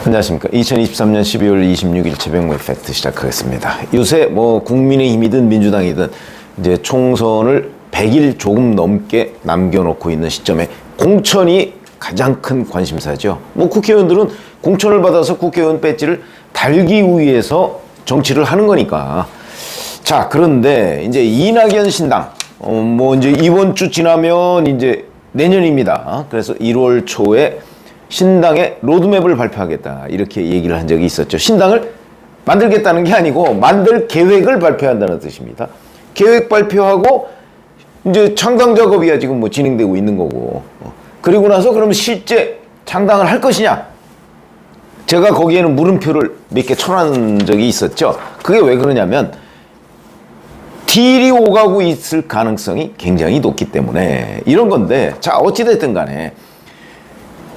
안녕하십니까. 2023년 12월 26일 최병무의 팩트 시작하겠습니다. 요새 뭐 국민의힘이든 민주당이든 이제 총선을 100일 조금 넘게 남겨놓고 있는 시점에 공천이 가장 큰 관심사죠. 뭐 국회의원들은 공천을 받아서 국회의원 배지를 달기 위해서 정치를 하는 거니까. 자, 그런데 이제 이낙연 신당, 뭐 이제 이번 주 지나면 이제 내년입니다. 그래서 1월 초에 신당의 로드맵을 발표하겠다 이렇게 얘기를 한 적이 있었죠. 신당을 만들겠다는 게 아니고 만들 계획을 발표한다는 뜻입니다. 계획 발표하고 이제 창당 작업이야 지금 뭐 진행되고 있는 거고. 그리고 나서 그럼 실제 창당을 할 것이냐? 제가 거기에는 물음표를 몇 개 쳐놓은 적이 있었죠. 그게 왜 그러냐면 딜이 오가고 있을 가능성이 굉장히 높기 때문에 이런 건데, 자 어찌됐든 간에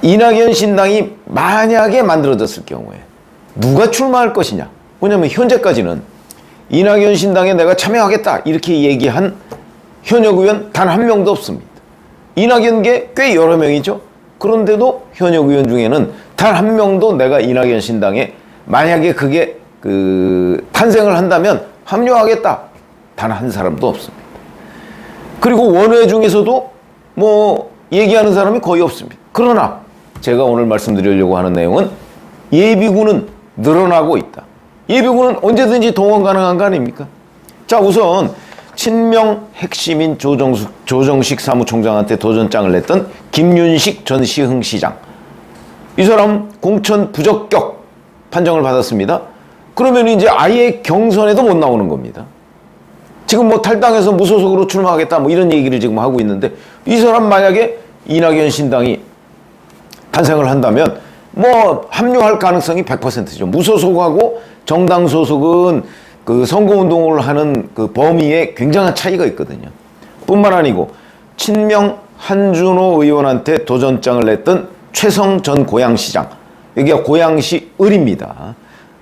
이낙연 신당이 만약에 만들어졌을 경우에 누가 출마할 것이냐. 왜냐면 현재까지는 이낙연 신당에 내가 참여하겠다 이렇게 얘기한 현역 의원 단 한 명도 없습니다. 이낙연계 꽤 여러 명이죠. 그런데도 현역 의원 중에는 단 한 명도 내가 이낙연 신당에 만약에 그게 탄생을 한다면 합류하겠다 단 한 사람도 없습니다. 그리고 원외 중에서도 뭐 얘기하는 사람이 거의 없습니다. 그러나 제가 오늘 말씀드리려고 하는 내용은 예비군은 늘어나고 있다. 예비군은 언제든지 동원 가능한 거 아닙니까? 자, 우선 친명 핵심인 조정식 사무총장한테 도전장을 냈던 김윤식 전 시흥시장. 이 사람 공천 부적격 판정을 받았습니다. 그러면 이제 아예 경선에도 못 나오는 겁니다. 지금 뭐 탈당해서 무소속으로 출마하겠다 뭐 이런 얘기를 지금 하고 있는데, 이 사람 만약에 이낙연 신당이 탄생을 한다면 뭐 합류할 가능성이 100%죠. 무소속하고 정당 소속은 그 선거운동을 하는 그 범위에 굉장한 차이가 있거든요. 뿐만 아니고 친명 한준호 의원한테 도전장을 냈던 최성 전 고양시장, 여기가 고양시 을입니다.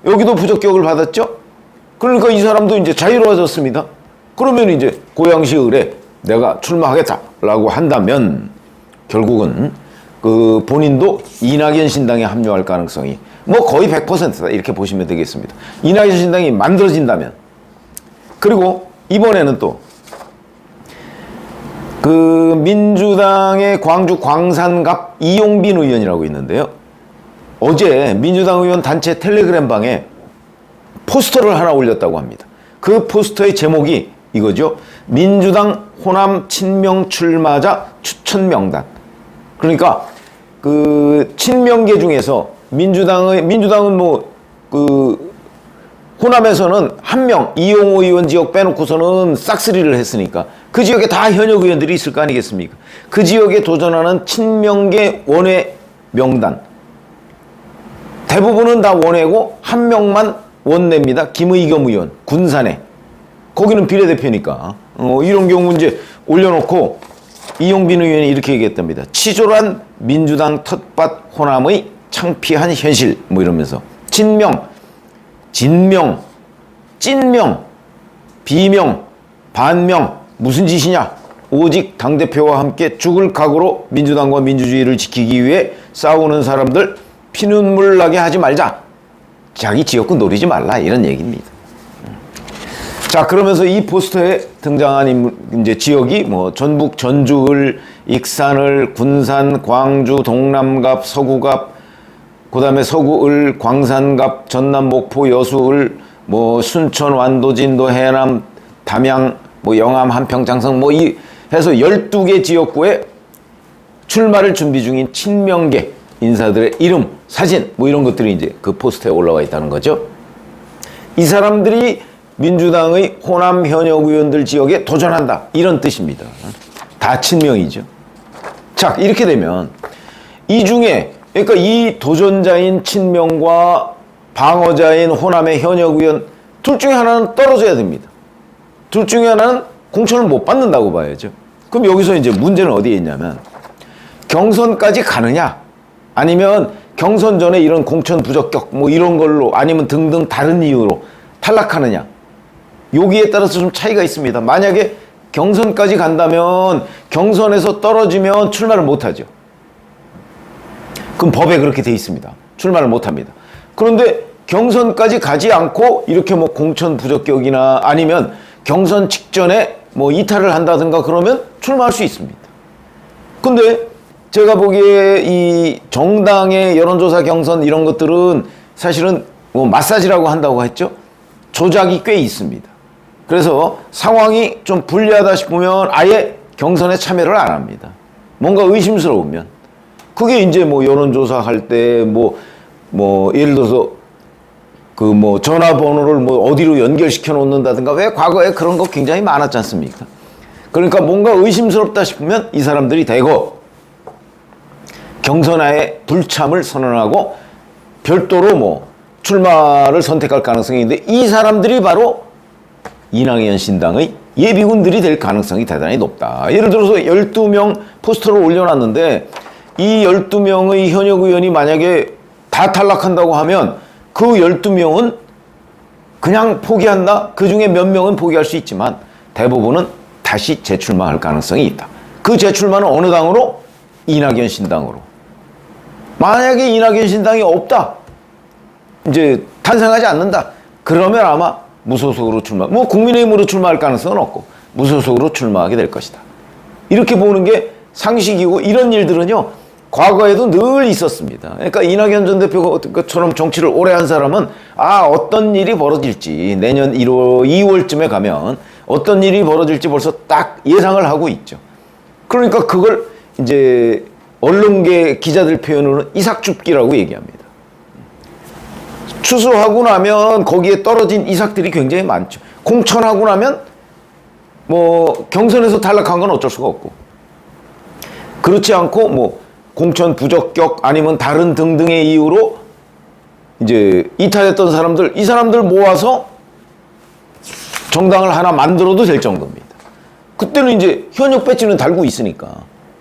여기도 부적격을 받았죠. 그러니까 이 사람도 이제 자유로워졌습니다. 그러면 이제 고양시 을에 내가 출마하겠다라고 한다면 결국은 그 본인도 이낙연 신당에 합류할 가능성이 뭐 거의 100%다 이렇게 보시면 되겠습니다. 이낙연 신당이 만들어진다면. 그리고 이번에는 또 그 민주당의 광주 광산갑 이용빈 의원이라고 있는데요. 어제 민주당 의원 단체 텔레그램 방에 포스터를 하나 올렸다고 합니다. 그 포스터의 제목이 이거죠. 민주당 호남 친명 출마자 추천 명단. 그러니까 그 친명계 중에서 민주당은 뭐 그 호남에서는 한 명 이용호 의원 지역 빼놓고서는 싹쓸이를 했으니까 그 지역에 다 현역 의원들이 있을 거 아니겠습니까? 그 지역에 도전하는 친명계 원외 명단 대부분은 다 원외고 한 명만 원내입니다. 김의겸 의원 군산에. 거기는 비례대표니까 이런 경우 이제 올려놓고 이용빈 의원이 이렇게 얘기했답니다. 치졸한 민주당 텃밭 호남의 창피한 현실 뭐 이러면서 친명, 진명, 찐명, 비명, 반명 무슨 짓이냐. 오직 당대표와 함께 죽을 각오로 민주당과 민주주의를 지키기 위해 싸우는 사람들 피눈물 나게 하지 말자. 자기 지역구 노리지 말라 이런 얘기입니다. 자, 그러면서 이 포스터에 등장한 이제 지역이 뭐 전북 전주을, 익산을, 군산, 광주, 동남갑, 서구갑, 그다음에 서구을, 광산갑, 전남 목포, 여수을, 뭐 순천, 완도, 진도, 해남, 담양, 뭐 영암, 한평, 장성 뭐 이 해서 12개 지역구에 출마를 준비 중인 친명계 인사들의 이름, 사진 뭐 이런 것들이 이제 그 포스터에 올라와 있다는 거죠. 이 사람들이 민주당의 호남 현역 의원들 지역에 도전한다 이런 뜻입니다. 다 친명이죠. 자, 이렇게 되면 이 중에 그러니까 이 도전자인 친명과 방어자인 호남의 현역 의원 둘 중에 하나는 떨어져야 됩니다. 둘 중에 하나는 공천을 못 받는다고 봐야죠. 그럼 여기서 이제 문제는 어디에 있냐면 경선까지 가느냐, 아니면 경선 전에 이런 공천 부적격 뭐 이런 걸로, 아니면 등등 다른 이유로 탈락하느냐, 여기에 따라서 좀 차이가 있습니다. 만약에 경선까지 간다면 경선에서 떨어지면 출마를 못하죠. 그럼 법에 그렇게 돼 있습니다. 출마를 못합니다. 그런데 경선까지 가지 않고 이렇게 뭐 공천 부적격이나 아니면 경선 직전에 뭐 이탈을 한다든가 그러면 출마할 수 있습니다. 근데 제가 보기에 이 정당의 여론조사 경선 이런 것들은 사실은 뭐 마사지라고 한다고 했죠. 조작이 꽤 있습니다. 그래서 상황이 좀 불리하다 싶으면 아예 경선에 참여를 안 합니다. 뭔가 의심스러우면. 그게 이제 뭐 여론조사 할 때 뭐 예를 들어서 그 뭐 전화번호를 뭐 어디로 연결시켜 놓는다든가 왜 과거에 그런 거 굉장히 많았지 않습니까? 그러니까 뭔가 의심스럽다 싶으면 이 사람들이 대거 경선하에 불참을 선언하고 별도로 뭐 출마를 선택할 가능성이 있는데 이 사람들이 바로 이낙연 신당의 예비군들이 될 가능성이 대단히 높다. 예를 들어서 12명 포스터를 올려놨는데 이 12명의 현역 의원이 만약에 다 탈락한다고 하면 그 12명은 그냥 포기한다? 그 중에 몇 명은 포기할 수 있지만 대부분은 다시 재출마할 가능성이 있다. 그 재출마는 어느 당으로? 이낙연 신당으로. 만약에 이낙연 신당이 없다. 이제 탄생하지 않는다. 그러면 아마 무소속으로 출마, 뭐 국민의힘으로 출마할 가능성은 없고 무소속으로 출마하게 될 것이다. 이렇게 보는 게 상식이고 이런 일들은요 과거에도 늘 있었습니다. 그러니까 이낙연 전 대표처럼 정치를 오래 한 사람은 어떤 일이 벌어질지 내년 2월쯤에 가면 어떤 일이 벌어질지 벌써 딱 예상을 하고 있죠. 그러니까 그걸 이제 언론계 기자들 표현으로는 이삭줍기라고 얘기합니다. 추수하고 나면 거기에 떨어진 이삭들이 굉장히 많죠. 공천하고 나면 뭐 경선에서 탈락한 건 어쩔 수가 없고 그렇지 않고 뭐 공천 부적격 아니면 다른 등등의 이유로 이제 이탈했던 사람들 이 사람들 모아서 정당을 하나 만들어도 될 정도입니다. 그때는 이제 현역 배지는 달고 있으니까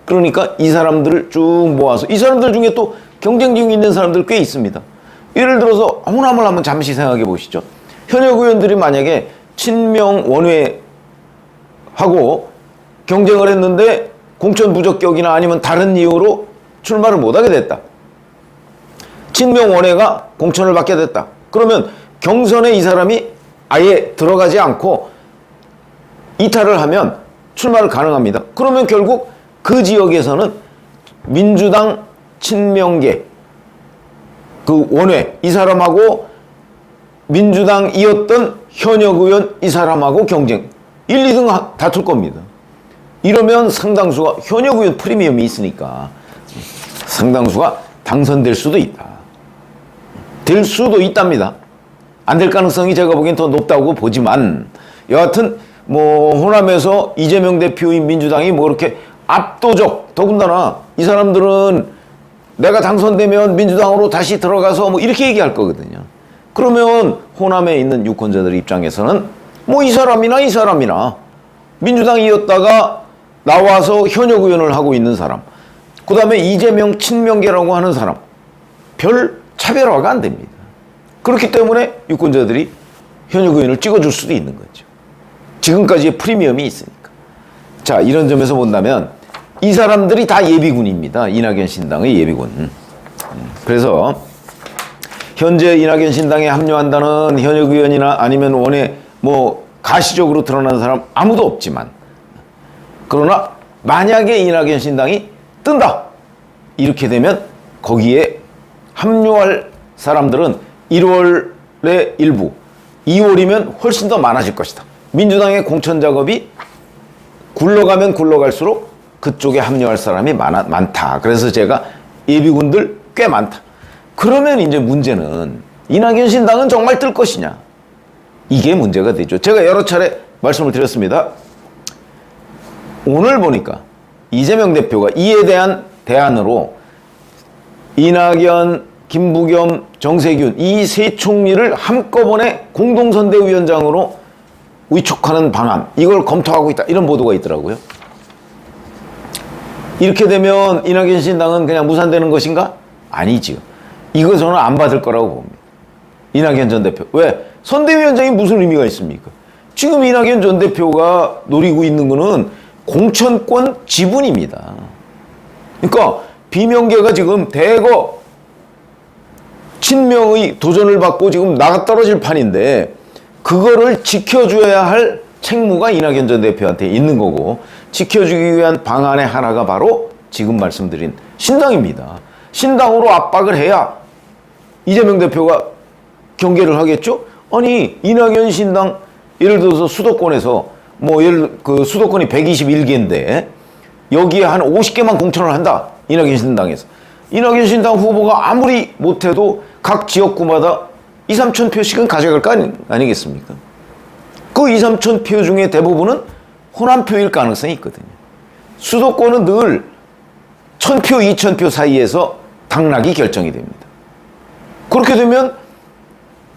그러니까 이 사람들을 쭉 모아서 이 사람들 중에 또 경쟁 중에 있는 사람들 꽤 있습니다. 예를 들어서 호남을 한번 잠시 생각해 보시죠. 현역 의원들이 만약에 친명 원외하고 경쟁을 했는데 공천 부적격이나 아니면 다른 이유로 출마를 못하게 됐다. 친명 원외가 공천을 받게 됐다. 그러면 경선에 이 사람이 아예 들어가지 않고 이탈을 하면 출마를 가능합니다. 그러면 결국 그 지역에서는 민주당 친명계 그 원외 이 사람하고 민주당이었던 현역 의원 이 사람하고 경쟁 1, 2등 다툴 겁니다. 이러면 상당수가 현역 의원 프리미엄이 있으니까 상당수가 당선될 수도 있다. 될 수도 있답니다. 안 될 가능성이 제가 보기엔 더 높다고 보지만 여하튼 뭐 호남에서 이재명 대표인 민주당이 뭐 이렇게 압도적 더군다나 이 사람들은 내가 당선되면 민주당으로 다시 들어가서 뭐 이렇게 얘기할 거거든요. 그러면 호남에 있는 유권자들 입장에서는 뭐 이 사람이나 민주당이었다가 나와서 현역 의원을 하고 있는 사람 그 다음에 이재명 친명계라고 하는 사람 별 차별화가 안 됩니다. 그렇기 때문에 유권자들이 현역 의원을 찍어줄 수도 있는 거죠. 지금까지의 프리미엄이 있으니까. 자 이런 점에서 본다면 이 사람들이 다 예비군입니다. 이낙연 신당의 예비군. 그래서 현재 이낙연 신당에 합류한다는 현역 의원이나 아니면 원에 뭐 가시적으로 드러난 사람 아무도 없지만 그러나 만약에 이낙연 신당이 뜬다. 이렇게 되면 거기에 합류할 사람들은 1월에 일부, 2월이면 훨씬 더 많아질 것이다. 민주당의 공천 작업이 굴러가면 굴러갈수록 그쪽에 합류할 사람이 많다. 그래서 제가 예비군들 꽤 많다. 그러면 이제 문제는 이낙연 신당은 정말 뜰 것이냐. 이게 문제가 되죠. 제가 여러 차례 말씀을 드렸습니다. 오늘 보니까 이재명 대표가 이에 대한 대안으로 이낙연, 김부겸, 정세균 이 세 총리를 한꺼번에 공동선대위원장으로 위촉하는 방안 이걸 검토하고 있다. 이런 보도가 있더라고요. 이렇게 되면 이낙연 신당은 그냥 무산되는 것인가? 아니지요. 이거 저는 안 받을 거라고 봅니다. 이낙연 전 대표. 왜? 선대위원장이 무슨 의미가 있습니까? 지금 이낙연 전 대표가 노리고 있는 거는 공천권 지분입니다. 그러니까 비명계가 지금 대거 친명의 도전을 받고 지금 나가 떨어질 판인데 그거를 지켜줘야 할 책무가 이낙연 전 대표한테 있는 거고 지켜주기 위한 방안의 하나가 바로 지금 말씀드린 신당입니다. 신당으로 압박을 해야 이재명 대표가 경계를 하겠죠? 아니 이낙연 신당 예를 들어서 수도권에서 그 수도권이 121개인데 여기에 한 50개만 공천을 한다. 이낙연 신당에서. 이낙연 신당 후보가 아무리 못해도 각 지역구마다 2, 3천 표씩은 가져갈 거 아니겠습니까? 그 2, 3천 표 중에 대부분은 호남표일 가능성이 있거든요. 수도권은 늘 1,000표, 2,000표 사이에서 당락이 결정이 됩니다. 그렇게 되면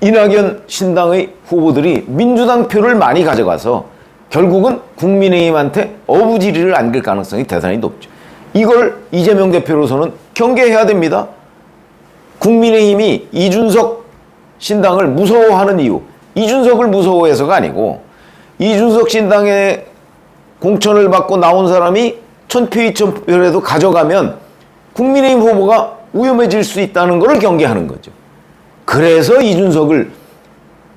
이낙연 신당의 후보들이 민주당 표를 많이 가져가서 결국은 국민의힘한테 어부지리를 안길 가능성이 대단히 높죠. 이걸 이재명 대표로서는 경계해야 됩니다. 국민의힘이 이준석 신당을 무서워하는 이유, 이준석을 무서워해서가 아니고 이준석 신당에 공천을 받고 나온 사람이 1,000표, 2,000표라도 가져가면 국민의힘 후보가 위험해질 수 있다는 것을 경계하는 거죠. 그래서 이준석을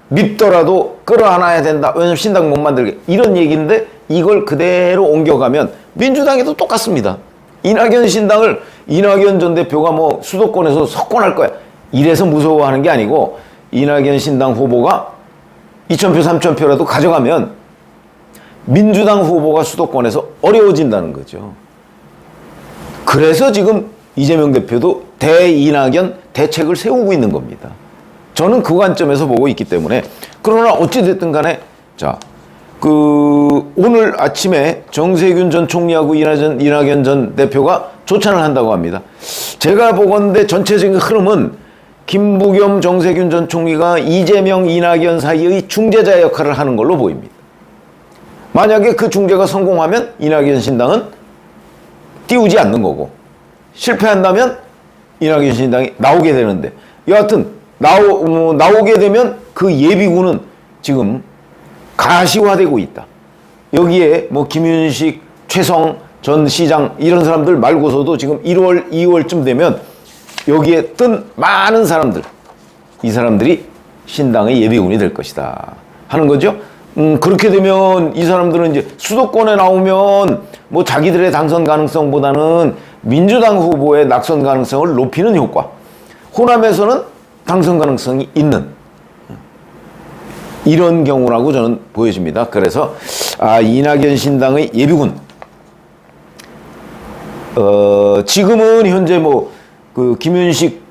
밉더라도 끌어안아야 된다. 왜냐면 신당 못 만들게. 이런 얘기인데 이걸 그대로 옮겨가면 민주당에도 똑같습니다. 이낙연 신당을 이낙연 전 대표가 수도권에서 석권할 거야. 이래서 무서워하는 게 아니고 이낙연 신당 후보가 2,000표, 3,000표라도 가져가면 민주당 후보가 수도권에서 어려워진다는 거죠. 그래서 지금 이재명 대표도 대이낙연 대책을 세우고 있는 겁니다. 저는 그 관점에서 보고 있기 때문에 그러나 어찌됐든 간에 오늘 아침에 정세균 전 총리하고 이낙연 전 대표가 조찬을 한다고 합니다. 제가 보건대 전체적인 흐름은 김부겸 정세균 전 총리가 이재명 이낙연 사이의 중재자 역할을 하는 걸로 보입니다. 만약에 그 중재가 성공하면 이낙연 신당은 띄우지 않는 거고 실패한다면 이낙연 신당이 나오게 되는데 여하튼 나오게 되면 그 예비군은 지금 가시화되고 있다. 여기에 김윤식, 최성 전 시장 이런 사람들 말고서도 지금 1월, 2월쯤 되면 여기에 뜬 많은 사람들, 이 사람들이 신당의 예비군이 될 것이다 하는 거죠. 그렇게 되면 이 사람들은 이제 수도권에 나오면 자기들의 당선 가능성보다는 민주당 후보의 낙선 가능성을 높이는 효과, 호남에서는 당선 가능성이 있는 이런 경우라고 저는 보여집니다. 그래서 이낙연 신당의 예비군 지금은 현재 김윤식,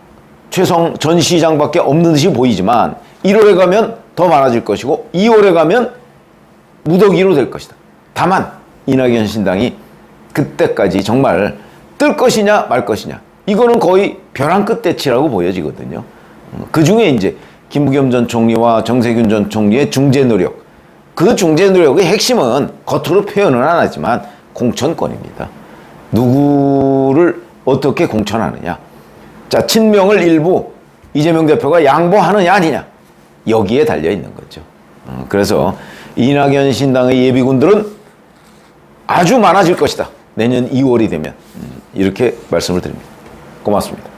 최성 전 시장밖에 없는 듯이 보이지만 1월에 가면 더 많아질 것이고 2월에 가면 무더기로 될 것이다. 다만 이낙연 신당이 그때까지 정말 뜰 것이냐 말 것이냐 이거는 거의 벼랑 끝 대치라고 보여지거든요. 그 중에 이제 김부겸 전 총리와 정세균 전 총리의 중재 노력, 그 중재 노력의 핵심은 겉으로 표현은 안 하지만 공천권입니다. 누구를 어떻게 공천하느냐. 자, 친명을 일부 이재명 대표가 양보하느냐 아니냐 여기에 달려 있는 거죠. 그래서 이낙연 신당의 예비군들은 아주 많아질 것이다. 내년 2월이 되면 이렇게 말씀을 드립니다. 고맙습니다.